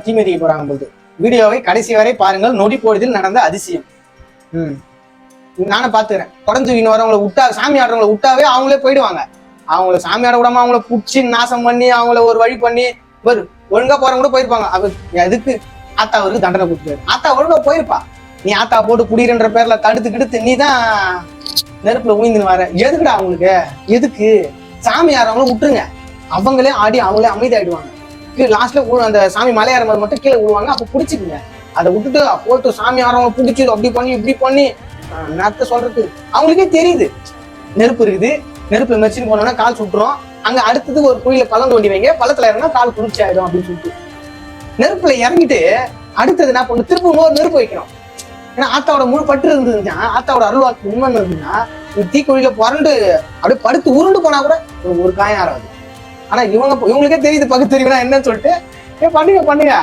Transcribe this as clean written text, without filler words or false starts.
தீமிதிக்கு போறாங்க போது. வீடியோவை கடைசி வரை பாருங்கள். நொடி பொழுதில் நடந்த அதிசயம். நானும் பாத்துக்கிறேன். குடஞ்சு வரவங்களை விட்டா, சாமி ஆடுறவங்களை விட்டாவே அவங்களே போயிடுவாங்க. அவங்கள சாமி ஆட விடாம அவங்கள புடிச்சு நாசம் பண்ணி அவங்கள ஒரு வழி பண்ணி ஒழுங்கா போறவங்க கூட போயிருப்பாங்க. அவ எதுக்கு ஆத்தா அவருக்கு தண்டனை கொடுத்துரு? ஆத்தா ஒழுங்கா போயிருப்பா. நீ ஆத்தா போட்டு குடிக்கிற பேர்ல தடுத்து நீ தான் நெருப்புல ஊய்ந்துன்னு வர. எதுக்குடா அவங்களுக்கு? எதுக்கு? சாமி ஆடுறவங்கள விட்டுருங்க. அவங்களே ஆடி அவங்களே அமைதி ஆயிடுவாங்க. லாஸ்ட்ல அந்த சாமி மலையாற மாதிரி மட்டும் கீழே விடுவாங்க. அப்ப பிடிச்சிக்குங்க. அதை விட்டுட்டு போட்டு சாமி ஆடுறவங்க பிடிச்சி அப்படி பண்ணி இப்படி பண்ணி நேரத்தை சொல்றது அவங்களுக்கே தெரியுது. நெருப்பு இருக்குது, நெருப்புல மெரிச்சின்னு போனோம்னா கால் சுட்டுரும். அங்க அடுத்தது ஒரு குழியில பள்ளம் தோண்டி வைங்க, பள்ளத்துல இறங்கினா கால் குளிர்ச்சி ஆயிடும் அப்படின்னு சொல்லிட்டு நெருப்புல இறங்கிட்டு அடுத்தது என்ன பண்ணு, திரும்ப ஒரு நெருப்பு வைக்கணும். ஏன்னா ஆத்தாவோட முழு பற்று இருந்ததுன்னா, ஆத்தாவோட அருள்வாக்கு உண்மை இருந்ததுன்னா, தீக்குழியில புரண்டு அப்படியே படுத்து உருண்டு போனா கூட ஒரு காயம் ஆறாது. ஆனா இவங்களுக்கே தெரியுது பகுத்தறிவுனா என்னன்னு சொல்லிட்டு பண்ணுங்க